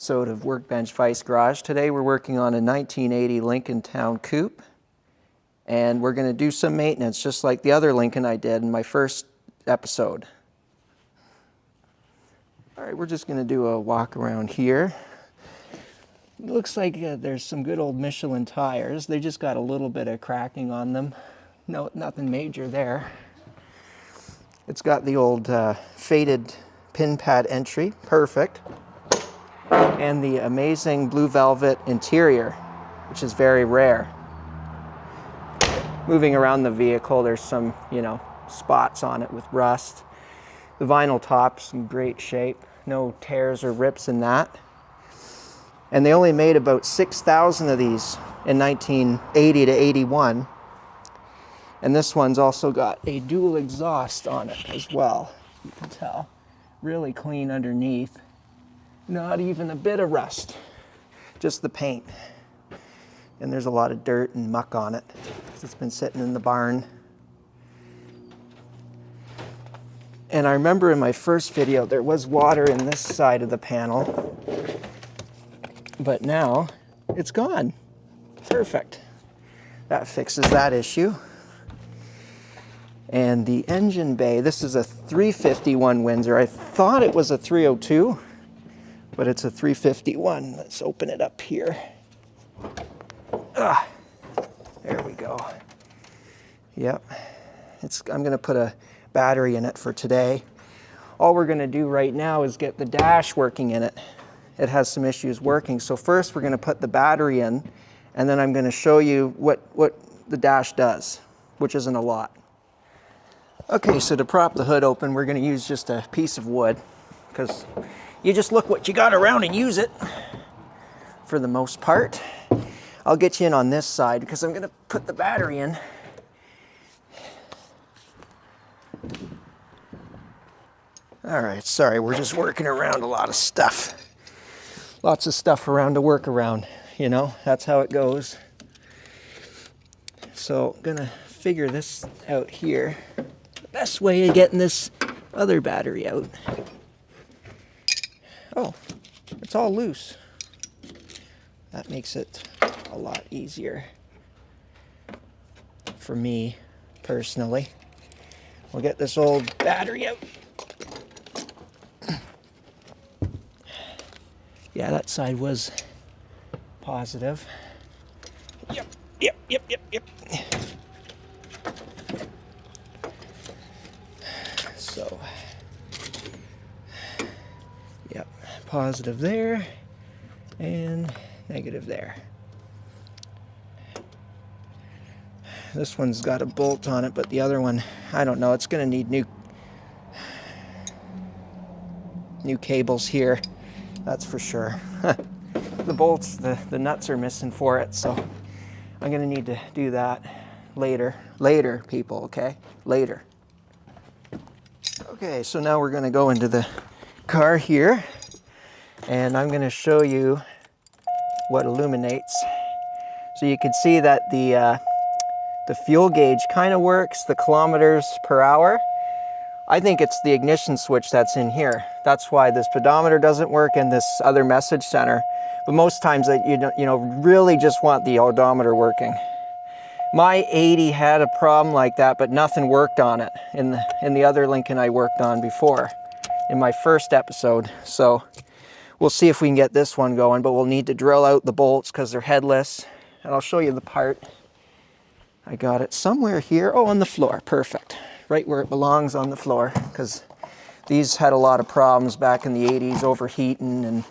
Episode of Workbench Vice Garage. Today we're working on a 1980 Lincoln Town Coupe, and we're going to do some maintenance just like the other Lincoln I did in my first episode. Alright, we're just going to do a walk around here. It looks like there's some good old Michelin tires. They just got a little bit of cracking on them. No, nothing major there. It's got the old faded pin pad entry, perfect. And the amazing blue velvet interior, which is very rare. Moving around the vehicle, there's some, spots on it with rust. The vinyl top's in great shape. No tears or rips in that. And they only made about 6,000 of these in 1980 to 81. And this one's also got a dual exhaust on it as well. You can tell. Really clean underneath. Not even a bit of rust, just the paint. And there's a lot of dirt and muck on it. It's been sitting in the barn. And I remember in my first video, there was water in this side of the panel, but now it's gone. Perfect. That fixes that issue. And the engine bay, this is a 351 Windsor. I thought it was a 302. But it's a 351. Let's open it up here. There we go. Yep. I'm going to put a battery in it for today. All we're going to do right now is get the dash working in it. It has some issues working. So first we're going to put the battery in, and then I'm going to show you what the dash does, which isn't a lot. Okay, so to prop the hood open, we're going to use just a piece of wood, because you just look what you got around and use it for the most part. I'll get you in on this side because I'm going to put the battery in. All right, sorry, we're just working around a lot of stuff. Lots of stuff around to work around, that's how it goes. So I'm going to figure this out here. The best way of getting this other battery out. Oh, it's all loose. That makes it a lot easier for me personally. We'll get this old battery out. Yeah, that side was positive. Yep. So, yep, positive there and negative there. This one's got a bolt on it, but the other one, I don't know, it's going to need new cables here, that's for sure. The bolts, the nuts are missing for it, so I'm going to need to do that later people, okay? Later. Okay, so now we're going to go into the car here, and I'm going to show you what illuminates. So you can see that the fuel gauge kind of works, the kilometers per hour. I think it's the ignition switch that's in here. That's why this pedometer doesn't work and this other message center. But most times you really just want the odometer working. My 80 had a problem like that, but nothing worked on it in the other Lincoln I worked on before in my first episode. So we'll see if we can get this one going, but we'll need to drill out the bolts because they're headless. And I'll show you the part. I got it somewhere here. Oh, on the floor. Perfect. Right where it belongs, on the floor, because these had a lot of problems back in the 80s, overheating and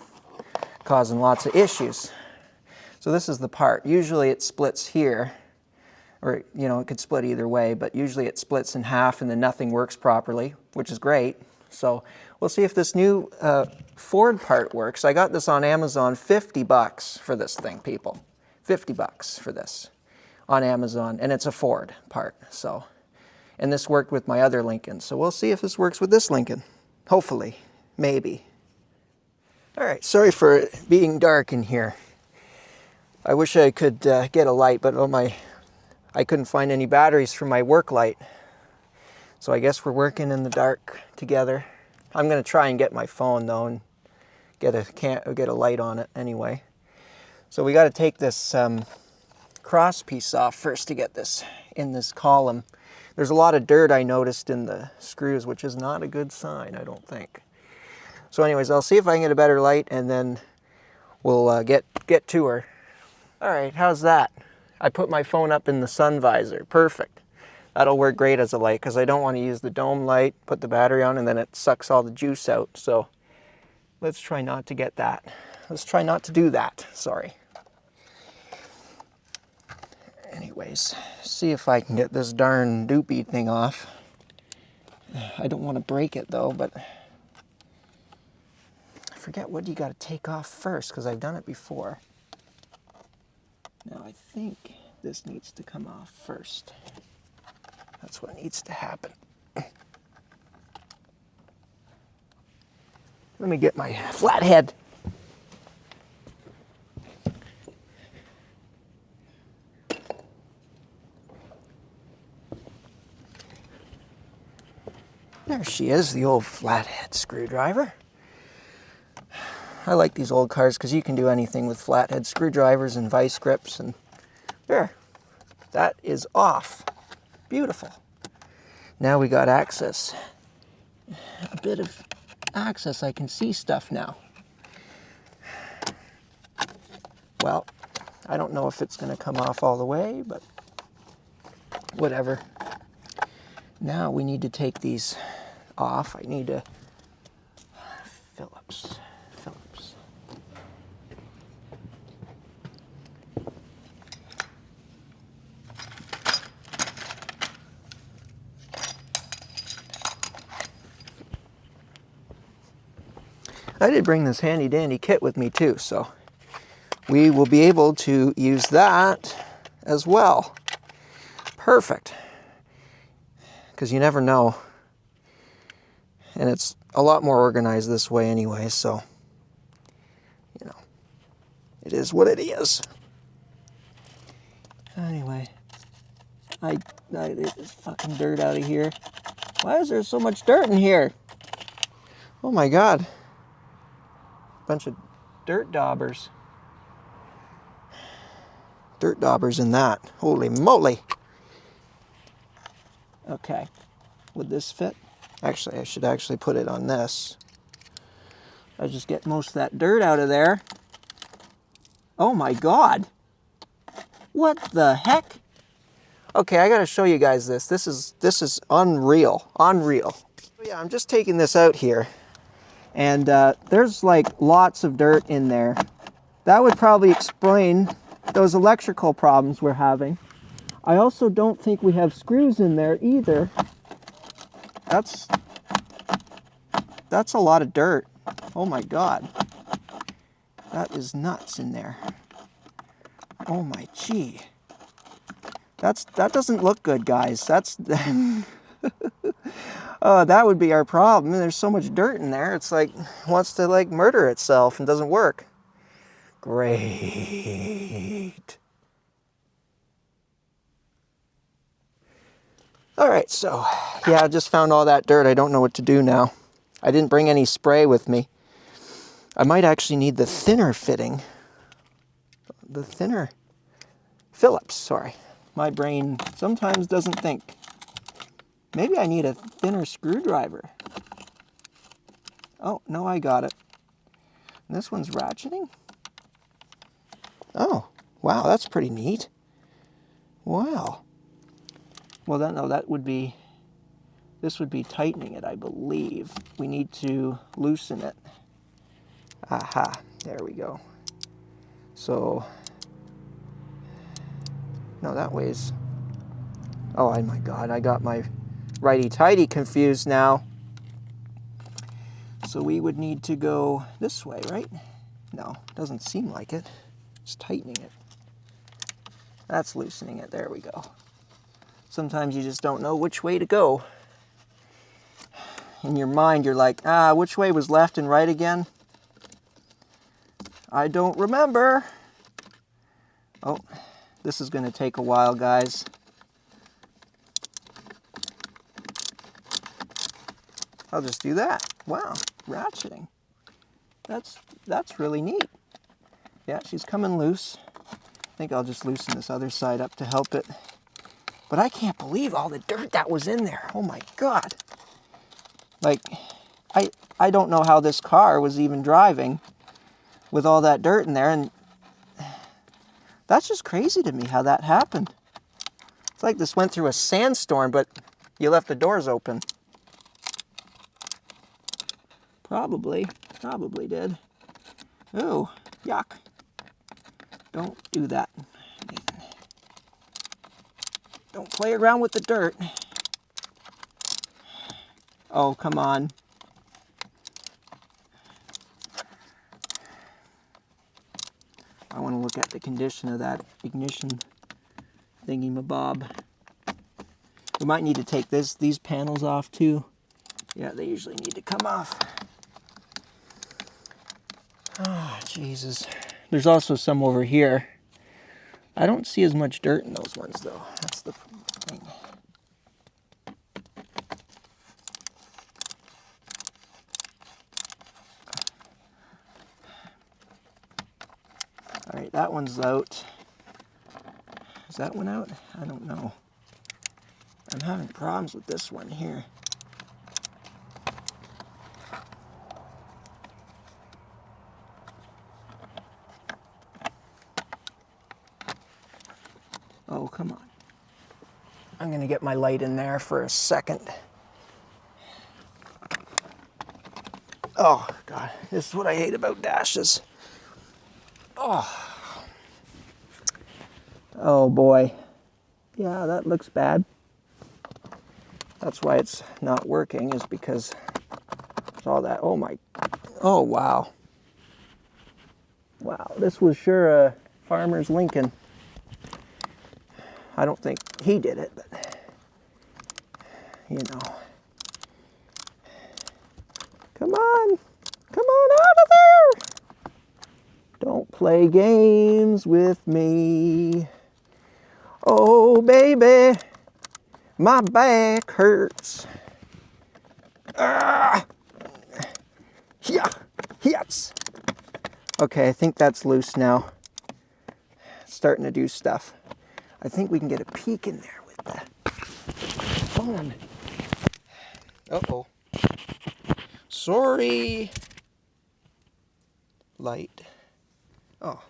causing lots of issues. So this is the part. Usually it splits here, or it could split either way, but usually it splits in half and then nothing works properly, which is great. So we'll see if this new Ford part works. I got this on Amazon, $50 for this thing, people. $50 for this on Amazon, and it's a Ford part. So, and this worked with my other Lincoln. So we'll see if this works with this Lincoln. Hopefully, maybe. All right, sorry for it being dark in here. I wish I could get a light, but I couldn't find any batteries for my work light. So I guess we're working in the dark together. I'm going to try and get my phone though and get a light on it anyway. So we got to take this cross piece off first to get this in this column. There's a lot of dirt I noticed in the screws, which is not a good sign, I don't think. So anyways, I'll see if I can get a better light, and then we'll get to her. All right, how's that? I put my phone up in the sun visor. Perfect. That'll work great as a light, because I don't want to use the dome light, put the battery on, and then it sucks all the juice out. So let's try not to get that. Let's try not to do that, sorry. Anyways, see if I can get this darn doopy thing off. I don't want to break it though, but I forget what you got to take off first, because I've done it before. Now I think this needs to come off first. That's what needs to happen. Let me get my flathead. There she is, the old flathead screwdriver. I like these old cars because you can do anything with flathead screwdrivers and vice grips, and there, that is off. Beautiful. Now we got access. A bit of access, I can see stuff now. Well, I don't know if it's going to come off all the way, but whatever. Now we need to take these off. I need to Phillips. I did bring this handy dandy kit with me too, so we will be able to use that as well. Perfect. Because you never know. And it's a lot more organized this way anyway, so, you know, it is what it is. Anyway, I get this fucking dirt out of here. Why is there so much dirt in here? Oh my God. Bunch of dirt daubers. Dirt daubers in that. Holy moly. Okay. Would this fit? Actually, I should actually put it on this. I just get most of that dirt out of there. Oh my God. What the heck? Okay, I gotta show you guys this. This is unreal. Unreal. Yeah, I'm just taking this out here. And there's like lots of dirt in there. That would probably explain those electrical problems we're having. I also don't think we have screws in there either. That's a lot of dirt. Oh my God. That is nuts in there. Oh my gee. That doesn't look good, guys. That's that would be our problem. There's so much dirt in there. It's like it wants to like murder itself and doesn't work. Great. All right, so yeah, I just found all that dirt. I don't know what to do now. I didn't bring any spray with me. I might actually need the thinner fitting. The thinner Phillips, sorry. My brain sometimes doesn't think. Maybe I need a thinner screwdriver. Oh, no, I got it. And this one's ratcheting? Oh, wow, that's pretty neat. Wow. Well, that would be, this would be tightening it, I believe. We need to loosen it. Aha, there we go. So, no, that weighs, oh my God, I got my righty-tighty confused now. So we would need to go this way, right? No, doesn't seem like it. It's tightening it. That's loosening it, there we go. Sometimes you just don't know which way to go. In your mind, you're like, which way was left and right again? I don't remember. Oh, this is gonna take a while, guys. I'll just do that. Wow, ratcheting. That's really neat. Yeah, she's coming loose. I think I'll just loosen this other side up to help it. But I can't believe all the dirt that was in there. Oh my God. Like, I don't know how this car was even driving with all that dirt in there, and that's just crazy to me how that happened. It's like this went through a sandstorm, but you left the doors open. Probably did. Oh, yuck. Don't do that, Nathan. Don't play around with the dirt. Oh, come on. I want to look at the condition of that ignition thingy-mabob. We might need to take these panels off too. Yeah, they usually need to come off. Oh, Jesus. There's also some over here. I don't see as much dirt in those ones though. That's the thing. All right, that one's out. Is that one out? I don't know. I'm having problems with this one here. Oh, come on. I'm gonna get my light in there for a second. Oh, God, this is what I hate about dashes. Oh boy. Yeah, that looks bad. That's why it's not working, is because it's all that. Oh wow. Wow, this was sure a farmer's Lincoln. I don't think he did it, but you know. Come on out of there. Don't play games with me. Oh, baby, my back hurts. Ah! Yeah, yes. Okay, I think that's loose now. It's starting to do stuff. I think we can get a peek in there with the phone. Uh-oh. Sorry. Light. Oh.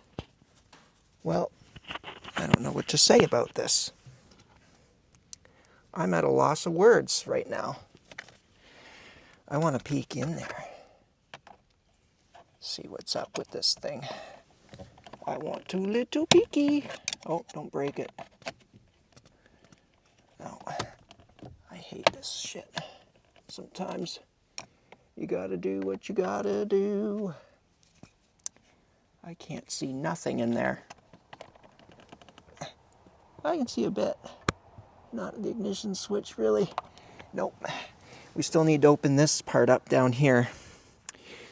Well, I don't know what to say about this. I'm at a loss of words right now. I want to peek in there. See what's up with this thing. I want to little peeky. Oh, don't break it. No. I hate this shit. Sometimes you gotta do what you gotta do. I can't see nothing in there. I can see a bit. Not the ignition switch, really. Nope. We still need to open this part up down here.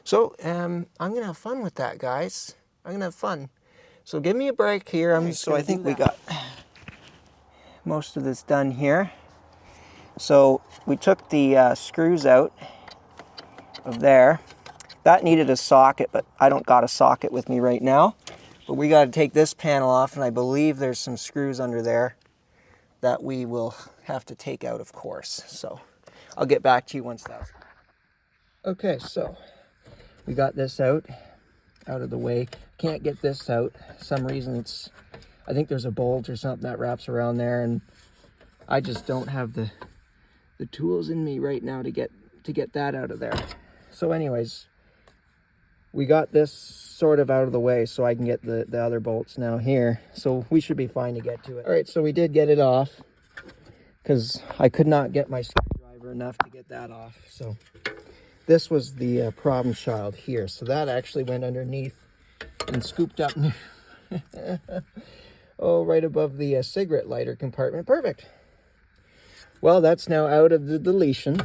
So, I'm gonna have fun with that, guys. I'm gonna have fun. So give me a break here. So I think we got most of this done here. So we took the screws out of there. That needed a socket, but I don't got a socket with me right now. But we got to take this panel off, and I believe there's some screws under there that we will have to take out, of course. So I'll get back to you once that's... Okay, so we got this out of the way. Can't get this out. For some reason I think there's a bolt or something that wraps around there, and I just don't have the tools in me right now to get that out of there. So anyways, we got this sort of out of the way so I can get the other bolts now here. So we should be fine to get to it. All right, so we did get it off because I could not get my screwdriver enough to get that off. So this was the problem child here. So that actually went underneath and scooped up. Oh, right above the cigarette lighter compartment. Perfect. Well, that's now out of the deletion.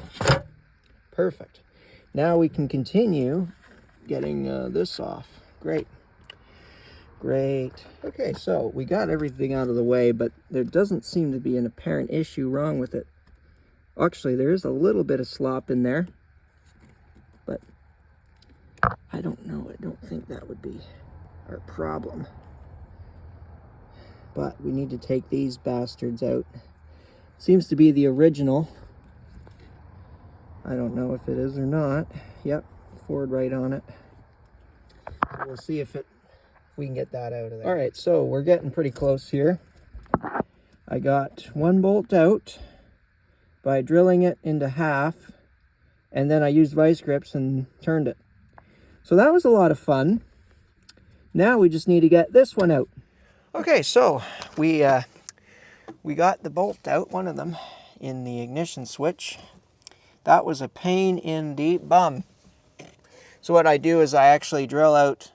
Perfect. Now we can continue getting this off. Great. Okay, so we got everything out of the way, but there doesn't seem to be an apparent issue wrong with it. Actually, there is a little bit of slop in there, but I don't know. I don't think that would be our problem. But we need to take these bastards out. Seems to be the original. I don't know if it is or not. Yep, Ford right on it. We'll see if we can get that out of there. All right, so we're getting pretty close here. I got one bolt out by drilling it into half, and then I used vice grips and turned it. So that was a lot of fun. Now we just need to get this one out. Okay, so we got the bolt out, one of them, in the ignition switch. That was a pain in the bum. So what I do is I actually drill out,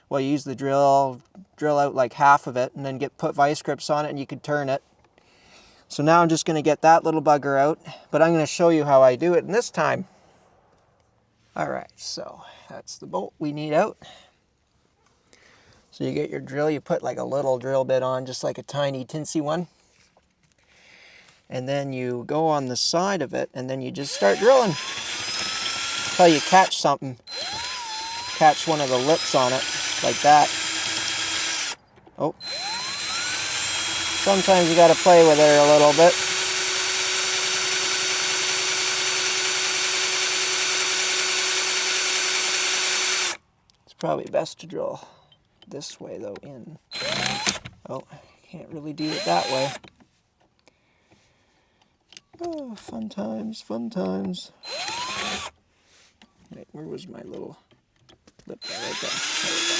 well, use the drill out like half of it, and then put vice grips on it, and you can turn it. So now I'm just going to get that little bugger out, but I'm going to show you how I do it in this time. All right, so that's the bolt we need out. So you get your drill, you put like a little drill bit on, just like a tiny tinsy one. And then you go on the side of it, and then you just start drilling until you catch something. Catch one of the lips on it, like that. Oh. Sometimes you got to play with it a little bit. It's probably best to drill this way though, in. Oh, can't really do it that way. Oh, fun times, fun times. Wait, where was my little lip? Right there. There we go.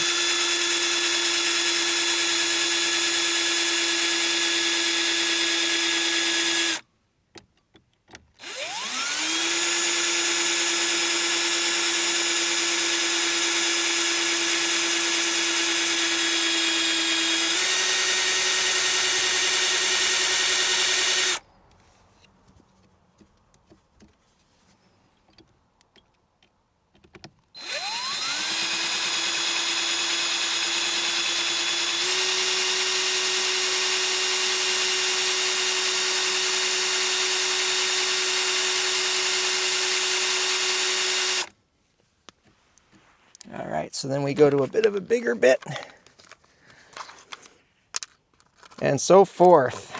All right, so then we go to a bit of a bigger bit, and so forth.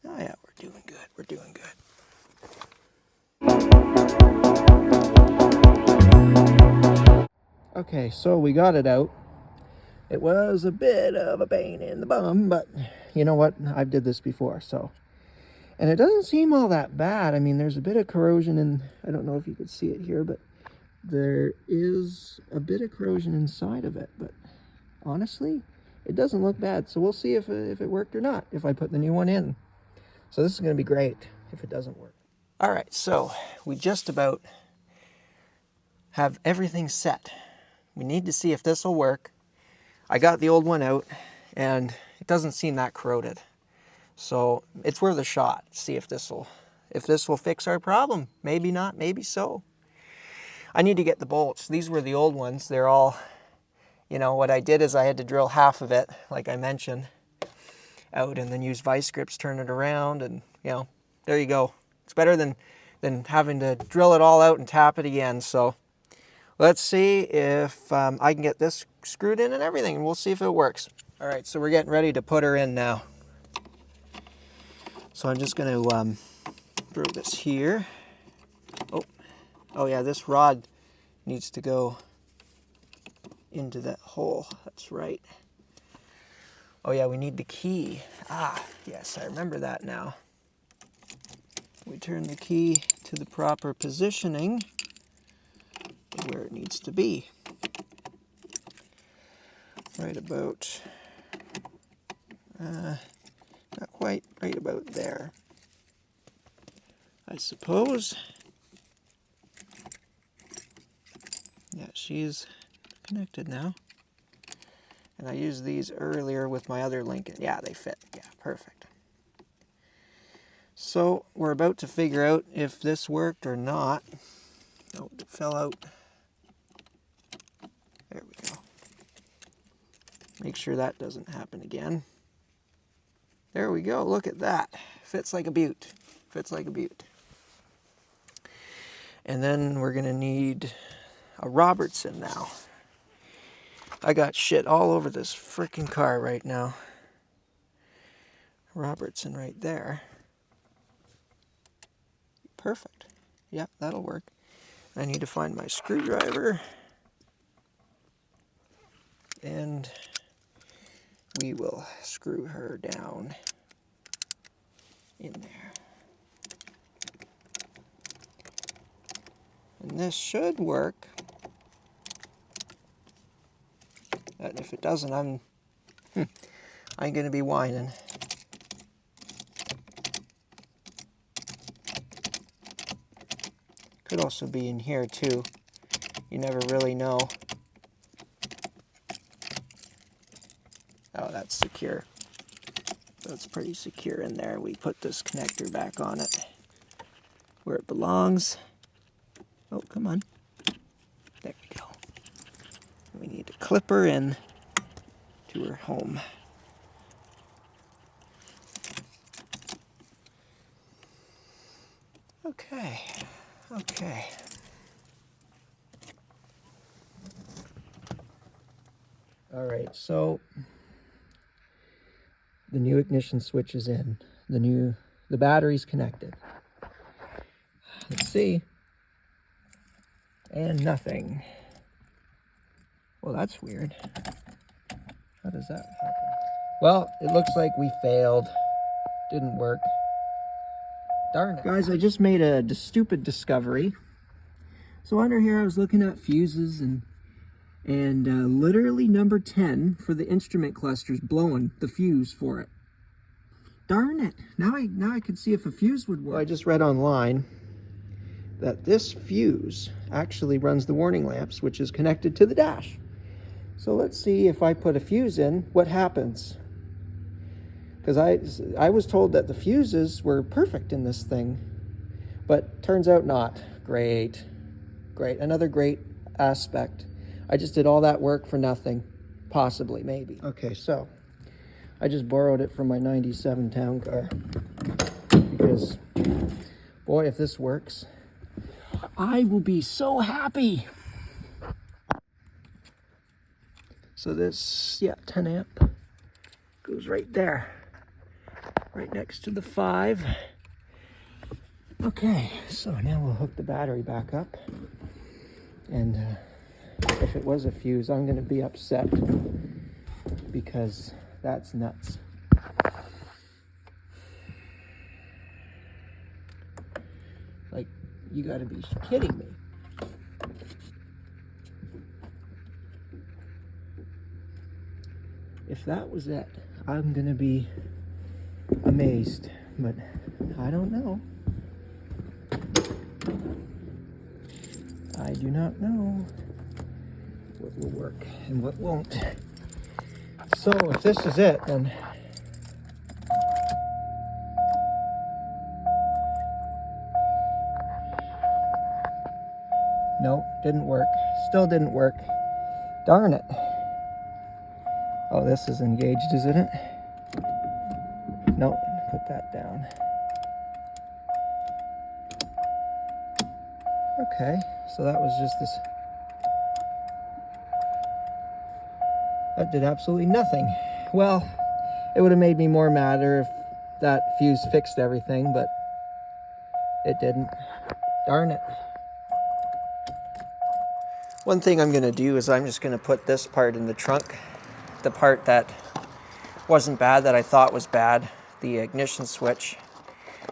Oh yeah, we're doing good, we're doing good. Okay, so we got it out. It was a bit of a pain in the bum, but you know what? I've did this before, so. And it doesn't seem all that bad. I mean, there's a bit of corrosion in, I don't know if you could see it here, but there is a bit of corrosion inside of it. But honestly, it doesn't look bad. So we'll see if it worked or not, if I put the new one in. So this is going to be great if it doesn't work. All right, so we just about have everything set. We need to see if this will work. I got the old one out, and it doesn't seem that corroded. So it's worth a shot. See if this will fix our problem. Maybe not, maybe so. I need to get the bolts. These were the old ones. They're all, you know, what I did is I had to drill half of it, like I mentioned, out, and then use vice grips, turn it around, and you know, there you go. It's better than having to drill it all out and tap it again. So let's see if I can get this screwed in and everything, and we'll see if it works. All right, so we're getting ready to put her in now. So I'm just going to throw this here. Oh yeah, this rod needs to go into that hole. That's right. Oh yeah, we need the key. Ah, yes, I remember that now. We turn the key to the proper positioning. where it needs to be. Right about, not quite, right about there, I suppose. Yeah, she's connected now. And I used these earlier with my other Lincoln. Yeah, they fit. Yeah, perfect. So we're about to figure out if this worked or not. Oh, it fell out. There we go. Make sure that doesn't happen again. There we go. Look at that. Fits like a beaut. Fits like a beaut. And then we're going to need a Robertson now. I got shit all over this frickin' car right now. Robertson right there. Perfect. Yeah, that'll work. I need to find my screwdriver. And we will screw her down in there. And this should work. And if it doesn't, I'm gonna be whining. Could also be in here too. You never really know. Oh, that's secure. That's pretty secure in there. We put this connector back on it where it belongs. Oh, come on. There we go. We need to clip her in to her home. Okay. Okay. All right, so the new ignition switch is in. The battery's connected. Let's see. And nothing. Well, that's weird. How does that happen? Well, it looks like we failed. Didn't work. Darn it. Guys, I just made a stupid discovery. So under here I was looking at fuses and literally number 10 for the instrument cluster's blowing the fuse for it. Darn it. Now I can see if a fuse would work. Well, I just read online that this fuse actually runs the warning lamps, which is connected to the dash. So let's see if I put a fuse in, what happens. Because I was told that the fuses were perfect in this thing, but turns out not. Great. Great. Another great aspect. I just did all that work for nothing. Possibly, maybe. Okay, so I just borrowed it from my 97 town car. Because, boy, if this works, I will be so happy. So this, yeah, 10 amp goes right there. Right next to the 5. Okay, so now we'll hook the battery back up. And if it was a fuse, I'm going to be upset because that's nuts. Like, you got to be kidding me. If that was it, I'm going to be amazed, but I don't know. I do not know what will work and what won't. So if this is it, then no, didn't work. Still didn't work. Darn it. Oh, this is engaged, isn't it? No, put that down. Okay, so that was just this. That did absolutely nothing. Well, it would have made me more madder if that fuse fixed everything, but it didn't. Darn it. One thing I'm going to do is I'm just going to put this part in the trunk. The part that wasn't bad, that I thought was bad, the ignition switch.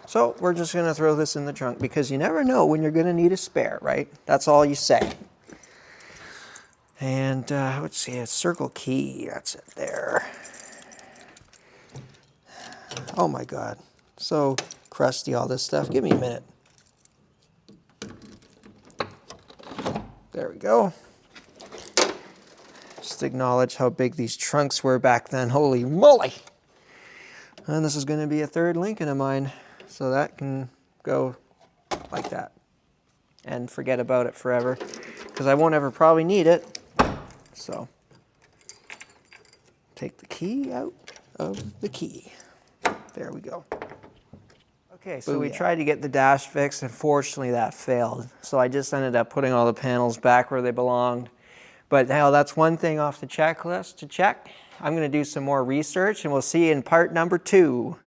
So we're just going to throw this in the trunk because you never know when you're going to need a spare, right? That's all you say. And let's see, a circle key, that's it there. Oh my God, so crusty all this stuff. Give me a minute. There we go. Just acknowledge how big these trunks were back then. Holy moly! And this is going to be a third Lincoln of mine. So that can go like that. And forget about it forever. Because I won't ever probably need it. So, take the key out of the key. There we go. Okay, so we tried to get the dash fixed, and fortunately that failed. So I just ended up putting all the panels back where they belonged. But now that's one thing off the checklist to check. I'm going to do some more research, and we'll see you in part number 2.